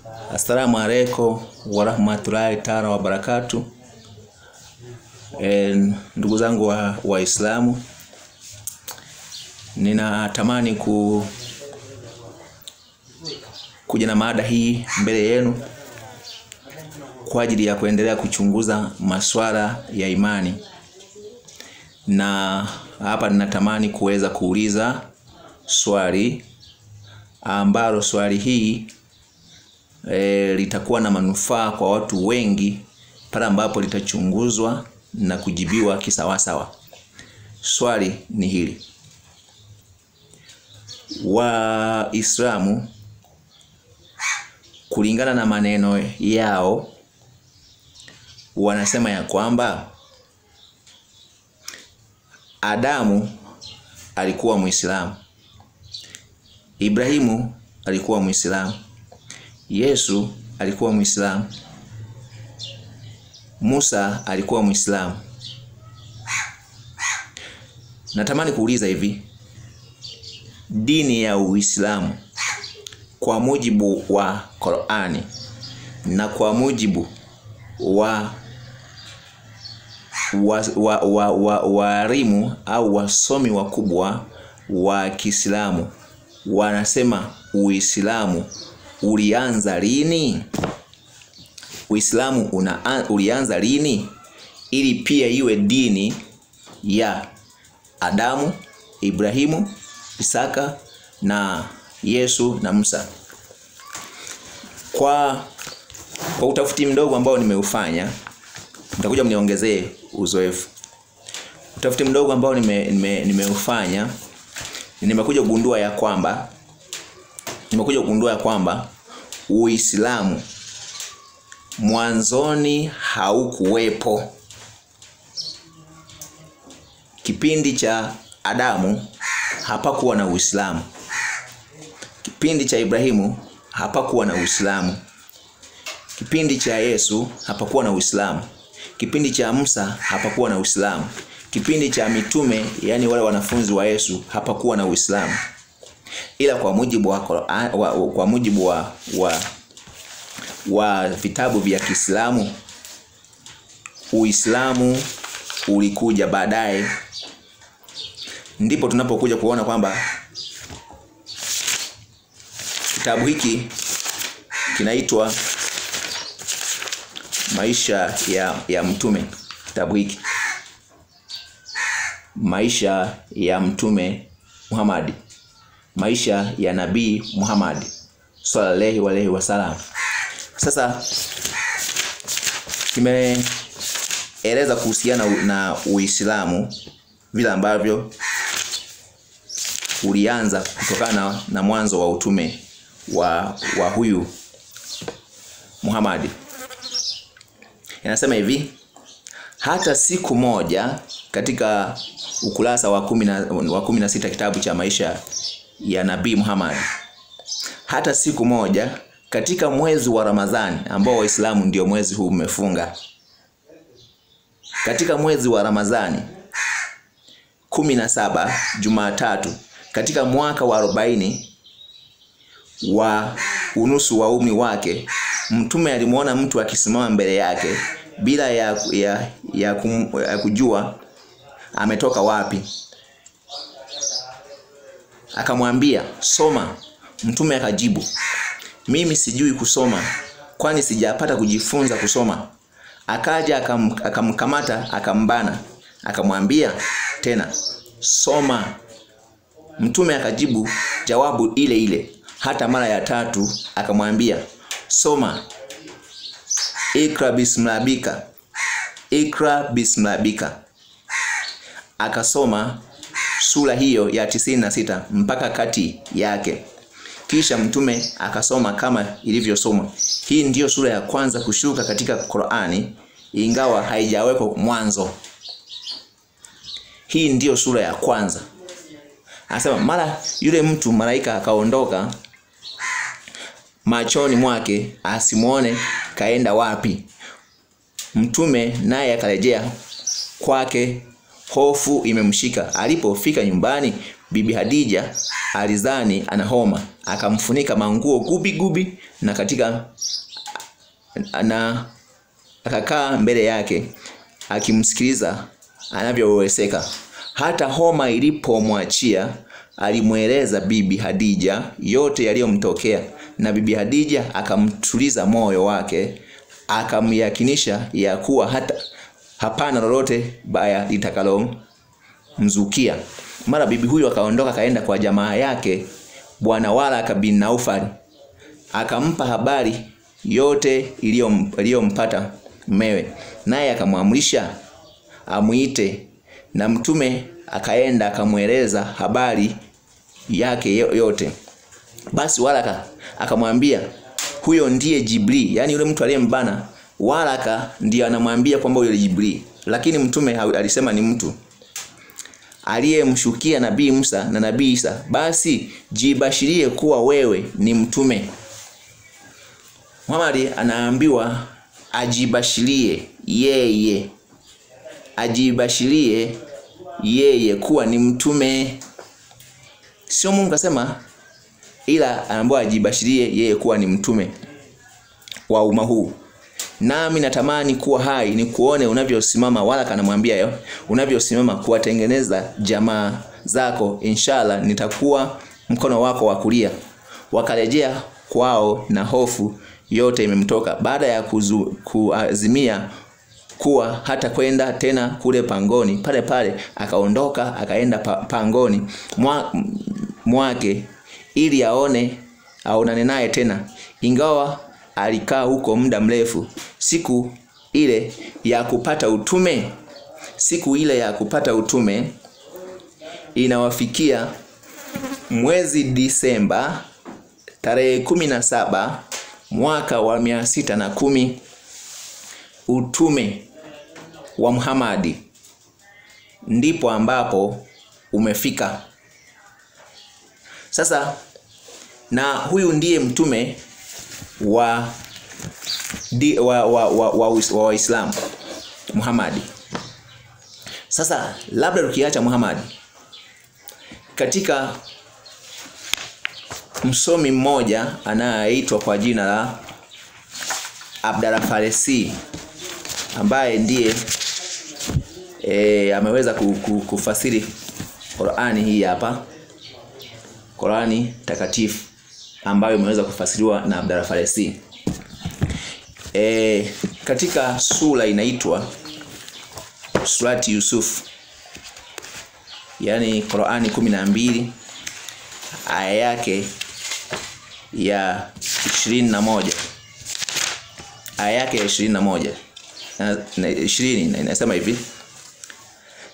Assalamu alaikum warahmatullahi ta'ala wabarakatuh. Ndugu zangu wa Waislamu, ninatamani kuja na mada hii mbele yenu kwa ajili ya kuendelea kuchunguza masuala ya imani. Na hapa ninatamani kuweza kuuliza swali ambalo swali hii litakuwa na manufaa kwa watu wengi pale ambapo litachunguzwa na kujibiwa kisawasawa. Swali ni hili: Waislamu kulingana na maneno yao wanasema ya kwamba Adamu alikuwa Muislamu, Ibrahimu alikuwa Muislamu, Yesu alikuwa Muislamu, Musa alikuwa Muislamu. Natamani kuuliza hivi, dini ya Uislamu kwa mujibu wa Qur'ani na kwa mujibu wa walimu au wasomi wakubwa wa Kiislamu wanasema Uislamu ulianza lini? Uislamu ulianza lini ili pia iwe dini ya Adamu, Ibrahimu, Isaka na Yesu na Musa? Kwa utafiti mdogo ambao nimeufanya, mtakuja mniongezee uzoefu. Utafiti mdogo ambao nimeufanya, nimekuja kugundua ya kwamba Uislamu mwanzoni haukuwepo. Kipindi cha Adamu hapakuwa na Uislamu. Kipindi cha Ibrahimu hapakuwa na Uislamu. Kipindi cha Yesu hapakuwa na Uislamu. Kipindi cha Musa hapakuwa na Uislamu. Kipindi cha mitume, yani wale wanafunzi wa Yesu, hapakuwa na Uislamu. Ila kwa mujibu wa vitabu vya Kiislamu, Uislamu ulikuja baadaye. Ndipo tunapokuja kuona kwamba kitabu hiki kinaitwa Maisha ya Mtume. Kitabu hiki Maisha ya Mtume Muhammad, maisha ya Nabii Muhammad sallallahu alaihi wasallam. Sasa kimeeleza kuhusiana na Uislamu vile ambavyo ulianza kutokana na mwanzo wa utume wa huyu Muhammad. Inasema hivi: hata siku moja, katika ukurasa wa 16 kitabu cha Maisha ya Nabii Muhammad, hata siku moja katika mwezi wa Ramadhani ambao Waislamu ndio mwezi huu umefunga, katika mwezi wa Ramadhani 17 Jumatatu katika mwaka wa 40 wa unusu wa umri wake, Mtume alimuona mtu akisimama mbele yake bila ya kujua ametoka wapi. Akamwambia, soma. Mtume akajibu, mimi sijui kusoma, kwani sijapata kujifunza kusoma. Akaja akamkamata, akambana, akamwambia tena, soma. Mtume akajibu jawabu ile ile. Hata mara ya tatu akamwambia, soma. Ikra bismillahika, ikra bismillahika. Akasoma sura hiyo ya 96 mpaka kati yake. Kisha Mtume akasoma kama ilivyosoma. Hii ndiyo sura ya kwanza kushuka katika Qur'ani, ingawa haijawekwa mwanzo. Hii ndiyo sura ya kwanza. Anasema mara yule mtu malaika akaondoka machoni mwake, asimuone kaenda wapi. Mtume naye akarejea kwake, hofu imemshika. Alipofika nyumbani, Bibi Hadija alizani ana homa. akamfunika manguo gubi na akakaa mbele yake akimsikiliza anavyoweseka. Hata homa ilipomwachia, alimweleza Bibi Hadija yote yaliyomtokea, na Bibi Hadija akamtuliza moyo wake, akamyakinisha ya kuwa hapana lolote baya litakalo mzukia. Mara bibi huyu akaondoka kaenda kwa jamaa yake Bwana Waraka bin Naufal, akampa habari yote iliyompata mewe, naye akamwamrisha amuite, na mtume akaenda akamweleza habari yake yote. Basi Waraka akamwambia, huyo ndiye Jibril, yani yule mtu aliyembana. Waraka ndiye anamwambia kwamba yule Jibril, lakini mtume alisema ni mtu aliyemshukia Nabii Musa na Nabii Isa. Basi jibashirie kuwa wewe ni mtume. Muhammad anaambiwa ajibashirie yeye kuwa ni mtume. Sio Mungu kasema, ila anaambiwa ajibashirie yeye kuwa ni mtume wa umma huu. Nami natamani kuwa hai ni kuone unavyosimama. Waraka anamwambia unavyosimama kuwatengeneza jamaa zako, inshallah nitakuwa mkono wako wa kulia. Wakarejea kwao na hofu yote imemtoka. Baada ya kuazimia kuwa hata kwenda tena kule pangoni, pale akaondoka akaenda pangoni mwake ili aonane naye tena. Ingawa alikaa huko muda mrefu, siku ile ya kupata utume inawafikia mwezi Disemba tarehe 17 mwaka wa 610, utume wa Muhammad ndipo ambapo umefika. Sasa na huyu ndiye mtume wa Waislamu, Muhammad. Sasa labda tukiacha Muhammad, katika msomi mmoja anayeitwa kwa jina la Abdallah Farisi, ambaye ndiye ameweza kufasiri Qur'ani hii hapa, Qur'ani takatifu ambayo imeweza kufasiriwa na Abdallah Farisi. Katika sura inaitwa Surati Yusuf, yani Qur'ani 12 aya yake ya 21, aya yake ya 21 na 20 inasema hivi: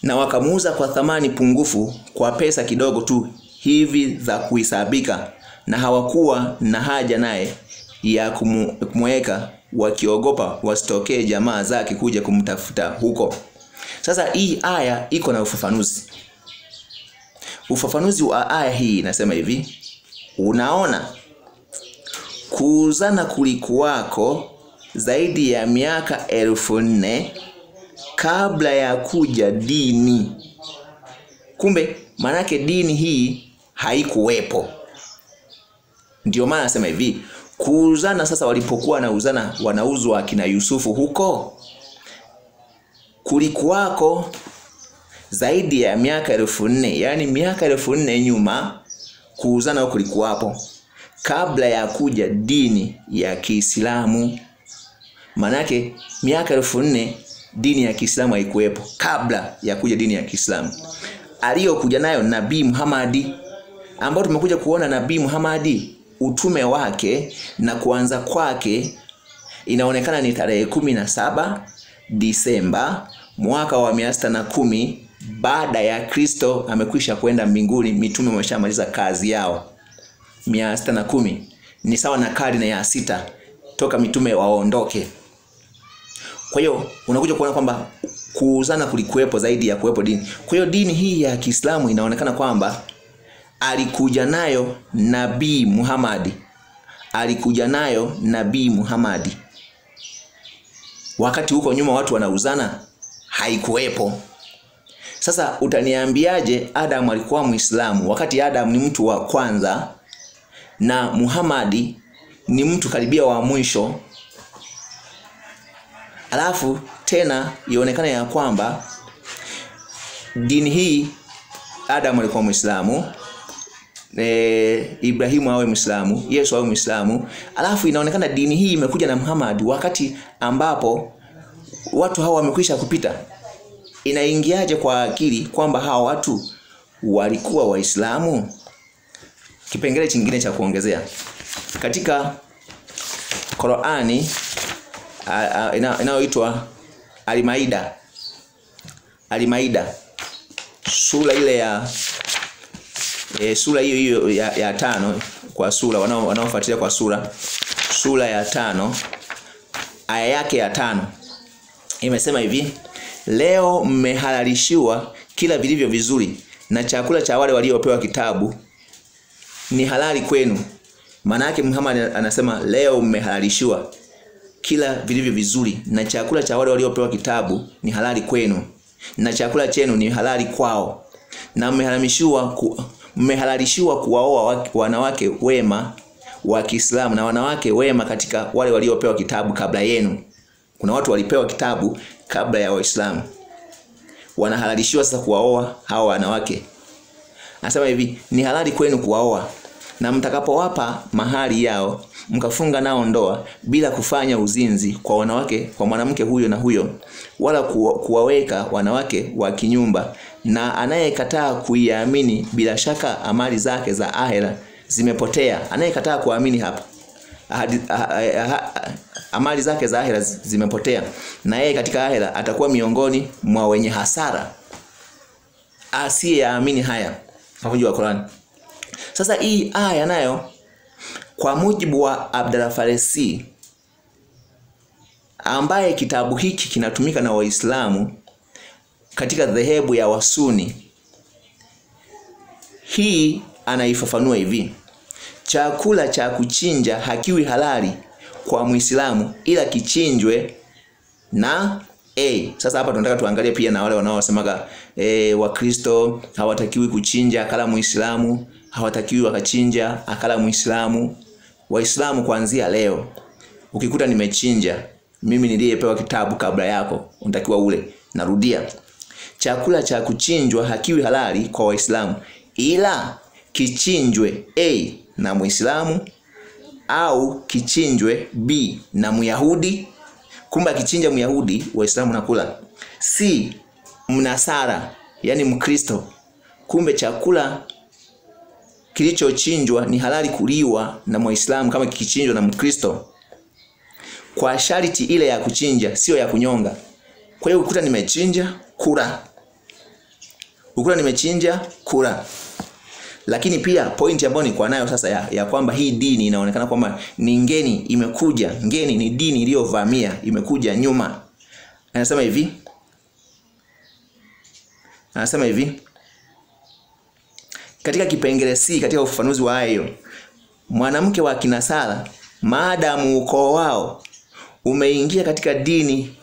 na wakamuuza kwa thamani pungufu, kwa pesa kidogo tu hivi za kuhisabika, na hawakuwa na haja naye ya kumweka, wakiogopa wasitokee jamaa zake kuja kumtafuta huko. Sasa hii aya iko na ufafanuzi wa aya hii inasema hivi: unaona, kuuzana kulikuwako zaidi ya miaka 1400 kabla ya kuja dini. Kumbe manake dini hii haikuwepo. Ndio maana nasema hivi, kuuzana sasa, walipokuwa wanauzwa akina Yusufu huko, kulikuwako zaidi ya miaka 1400, yani miaka 1400 nyuma, kuuzana kulikuwapo kabla ya kuja dini ya Kiislamu. Manake miaka 1400 dini ya Kiislamu haikuwepo kabla ya kuja dini ya Kiislamu. Aliyokuja nayo Nabii Muhammad, ambao tumekuja kuona Nabii Muhammad utume wake na kuanza kwake inaonekana ni tarehe 17 Disemba mwaka wa 610 baada ya Kristo amekwisha kwenda mbinguni. Mitume wameshamaliza kazi yao. 610 ni sawa na karne ya 6 toka mitume waondoke. Kwa hiyo unakuja kuona kwamba kuuzana kulikuwepo zaidi ya kuwepo dini. Kwa hiyo dini hii ya Kiislamu inaonekana kwamba alikuja nayo Nabii Muhammad. Wakati huko nyuma watu wanauzana haikuwepo. Sasa utaniambiaje Adam alikuwa Muislamu wakati Adam ni mtu wa kwanza na Muhammad ni mtu karibia wa mwisho. Alafu tena ionekana ya kwamba dini hii Adam alikuwa Muislamu, Ibrahimu awe Muislamu, Yesu awe Muislamu. Alafu inaonekana dini hii imekuja na Muhammad wakati ambapo watu hawa wamekwisha kupita. Inaingiaje kwa akili kwamba hawa watu walikuwa Waislamu? Kipengele kingine cha kuongezea katika Qur'ani inayoitwa Al-Maida, sura ile ya sura hiyo ya 5 kwa sura wanaofuatilia kwa sura ya 5 aya yake ya 5 imesema hivi: leo mmehalalishiwa kila vilivyo vizuri, na chakula cha wale waliopewa kitabu ni halali kwenu. Maana yake Muhammad anasema leo mmehalalishiwa kila vilivyo vizuri, na chakula cha wale waliopewa kitabu ni halali kwenu, na chakula chenu ni halali kwao, na mmehalalishiwa kuwaoa wanawake wema wa Kiislamu na wanawake wema katika wale waliopewa kitabu kabla yenu. Kuna watu walipewa kitabu kabla ya Waislamu, wanahalalishiwa sasa kuwaoa hao wanawake. Anasema hivi: ni halali kwenu kuwaoa, na mtakapowapa mahari yao mkafunga nao ndoa bila kufanya uzinzi kwa mwanamke huyo na huyo, wala kuwaweka wanawake wa kinyumba. Na anayekataa kuiamini, bila shaka amali zake za ahera zimepotea. Anayekataa kuamini hapa, amali zake za ahera zimepotea, na yeye katika ahera atakuwa miongoni mwa wenye hasara, asiyeamini haya. Hapo Qur'an. Sasa hii aya nayo kwa mujibu wa Abdallah Faresi, ambaye kitabu hiki kinatumika na Waislamu katika dhehebu ya Wasuni, hii anaifafanua hivi: chakula cha kuchinja hakiwi halali kwa Muislamu ila kichinjwe na sasa hapa tunataka tuangalie pia na wale wanaosemaga Wakristo hawatakiwi kuchinja akala Muislamu, hawatakiwi wakachinja akala Muislamu. Waislamu kuanzia leo, ukikuta nimechinja, mimi niliyepewa kitabu kabla yako, unatakiwa ule. Narudia, chakula cha kuchinjwa hakiwi halali kwa Waislamu ila kichinjwe na Muislamu au kichinjwe na Myahudi. Kumbe kichinja Myahudi, Waislamu nakula. Mnasara, yani Mkristo, kumbe chakula kilichochinjwa ni halali kuliwa na Muislamu kama kichinjwa na Mkristo, kwa sharti ile ya kuchinja, sio ya kunyonga. Kwa hiyo ukuta nimechinja, kula. Ukuta nimechinja, kula. Lakini pia point ambayo ni kwa nayo sasa ya kwamba hii dini inaonekana kwamba ni ngeni imekuja. Ngeni ni dini iliyovamia, imekuja nyuma. Anasema hivi katika kipengele C katika ufafanuzi wa hayo: mwanamke wa Kinasara, maadamu ukoo wao umeingia katika dini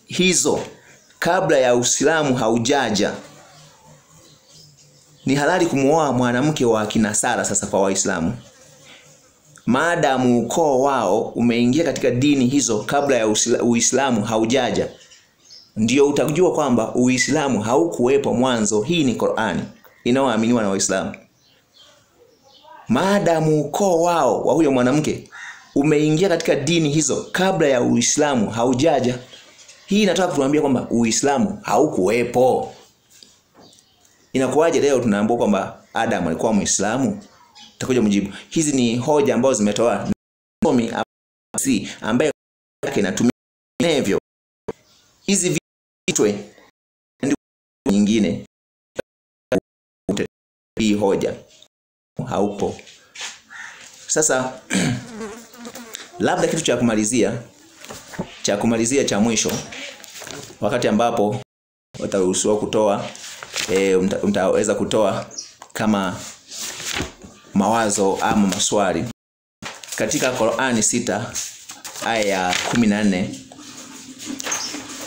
hizo kabla ya Uislamu haujaja, ni halali kumuoa mwanamke wa Kinasara. Sasa kwa Waislamu, maadamu ukoo wao umeingia katika dini hizo kabla ya Uislamu haujaja, ndio utajua kwamba Uislamu haukuwepo mwanzo. Hii ni Qur'ani inayoaminiwa na Waislamu. Maadamu ukoo wao wa huyo mwanamke umeingia katika dini hizo kabla ya Uislamu haujaja, hii inataka kutuambia kwamba Uislamu haukuwepo. Inakuwaje leo tunaambiwa kwamba Adam alikuwa Muislamu? Tutakuja mjibu. Hizi ni hoja ambazo zimetoa Naomi ambaye inatumia hivyo. Hizi vitwe nyingine hii hoja haupo. Sasa labda kitu cha kumalizia cha mwisho, wakati ambapo wataruhusiwa kutoa mtaweza kutoa kama mawazo ama maswali. Katika Qur'ani 6 aya ya 14,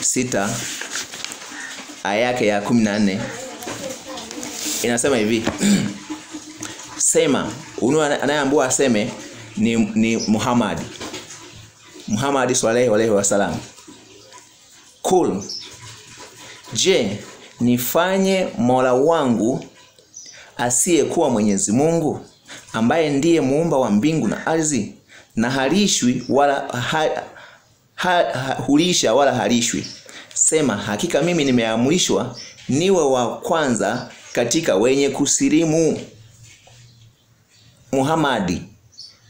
6 aya yake ya 14 inasema hivi: Sema, anayeambiwa aseme ni Muhammad sallallahu alaihi wasallam. Cool. Je, nifanye Mola wangu asiyekuwa Mwenyezi Mungu, ambaye ndiye muumba wa mbingu na ardhi, na halishwi wala hulisha wala halishwi. Sema, hakika mimi nimeamrishwa niwe wa kwanza katika wenye kusilimu. Muhammad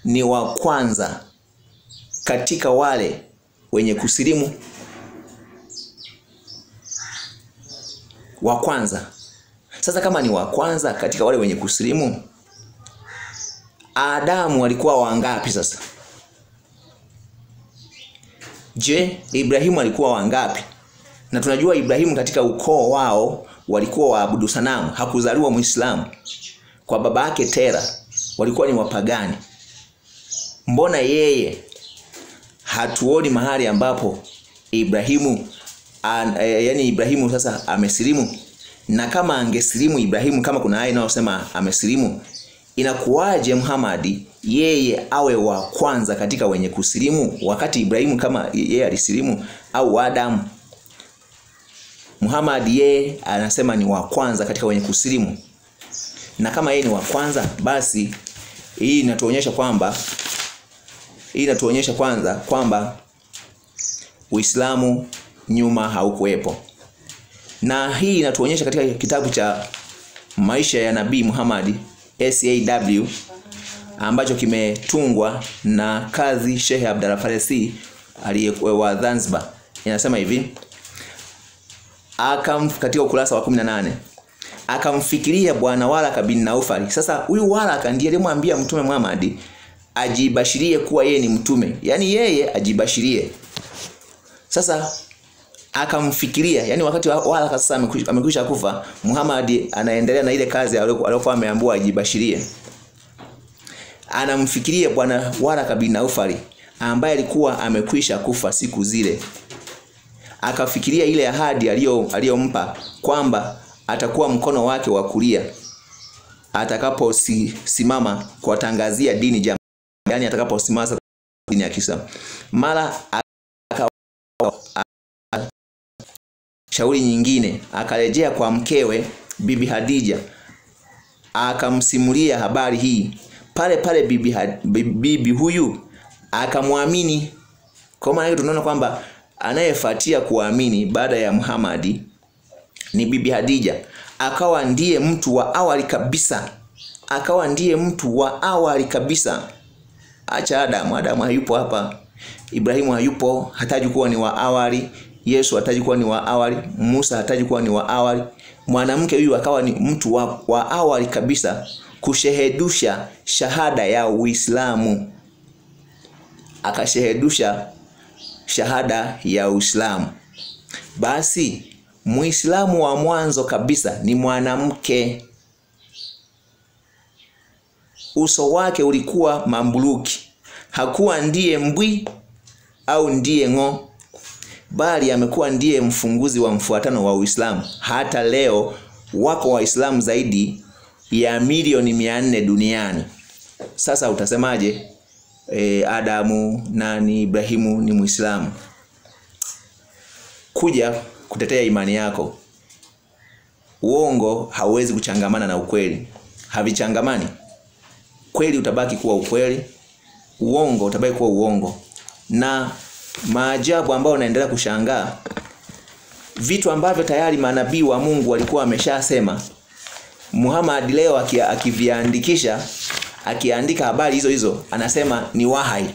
ni wa kwanza katika wale wenye kusilimu. Wa kwanza. Sasa kama ni wa kwanza katika wale wenye kusilimu, Adamu alikuwa wangapi sasa? Je, Ibrahimu alikuwa wangapi? Na tunajua Ibrahimu katika ukoo wao walikuwa waabudu sanamu, hakuzaliwa Muislamu. Kwa baba yake Tera walikuwa ni wapagani. Mbona yeye hatuoni mahali ambapo Ibrahimu Ibrahimu sasa amesilimu? Na kama angesilimu Ibrahimu, kama kuna aya inayosema amesilimu, inakuwaje Muhammad yeye awe wa kwanza katika wenye kusilimu wakati Ibrahimu kama yeye alisilimu, au Adamu? Muhammad yeye anasema ni wa kwanza katika wenye kusilimu. Na kama yeye ni wa kwanza, basi hii inatuonyesha kwamba Uislamu nyuma haukuwepo. Na hii inatuonyesha katika kitabu cha Maisha ya Nabii Muhammad SAW, ambacho kimetungwa na Kadhi Sheikh Abdallah Faresi aliyekuwa Zanzibar. Inasema hivi, katika ukurasa wa 18, akamfikiria bwana Waraka bin Naufal. Sasa huyu Waraka ndiye alimwambia Mtume Muhammad ajibashirie kuwa yeye ni mtume, yani yeye ajibashirie. Sasa akamfikiria, yani wakati Waraka sasa amekwisha kufa, Muhammad anaendelea na ile kazi aliyokuwa ameambiwa ajibashirie. Anamfikiria bwana Waraka bin Naufal ambaye alikuwa amekwisha kufa siku zile. Akafikiria ile ahadi aliyompa kwamba atakuwa mkono wake wa kulia atakaposimama kuwatangazia dini jamii, yani atakaposimama dini ya Kiislamu. Mara shauri nyingine akarejea kwa mkewe Bibi Hadija, akamsimulia habari hii. Pale bibi huyu akamwamini. Kwa maana tunaona kwamba anayefuatia kuamini baada ya Muhammad ni Bibi Hadija. Akawa ndiye mtu wa awali kabisa. Acha Adamu hayupo hapa. Ibrahimu hayupo, hataji kuwa ni wa awali. Yesu hataji kuwa ni wa awali. Musa hataji kuwa ni wa awali. Mwanamke huyu akawa ni mtu wa awali kabisa kushehedusha shahada ya Uislamu. Akashehedusha shahada ya Uislamu. Basi Muislamu wa mwanzo kabisa ni mwanamke. Uso wake ulikuwa mamburuki. Hakuwa ndiye mbwi au ndiye ng'o, bali amekuwa ndiye mfunguzi wa mfuatano wa Uislamu. Hata leo wako Waislamu zaidi ya milioni 400 duniani. Sasa utasemaje Adamu na Ibrahimu ni Muislamu? Kuja kutetea imani yako. Uongo hauwezi kuchangamana na ukweli. Havichangamani. Kweli utabaki kuwa ukweli, uongo utabaki kuwa uongo. Na maajabu ambayo naendelea kushangaa, vitu ambavyo tayari manabii wa Mungu walikuwa wameshasema, Muhammad leo akiviandikisha, akiandika habari hizo anasema ni wahai.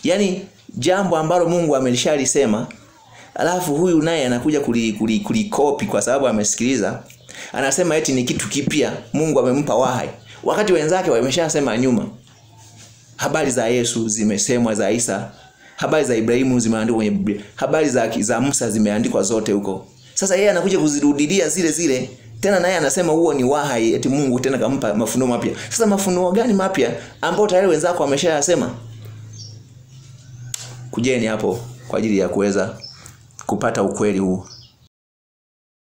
Yani jambo ambalo Mungu amelishalisema, alafu huyu naye anakuja kulikopi kwa sababu amesikiliza, anasema eti ni kitu kipya Mungu amempa wahai, wakati wenzake wameshasema nyuma. Habari za Yesu zimesemwa, za Isa, habari za Ibrahimu zimeandikwa kwenye Biblia, habari za Musa zimeandikwa zote huko. Sasa yeye anakuja kuzirudilia zile tena, naye anasema huo ni wahai, eti Mungu tena kampa mafunuo mapya. Sasa mafunuo gani mapya ambao tayari wenzako wameshayasema? Kujeni hapo kwa ajili ya kuweza kupata ukweli huu.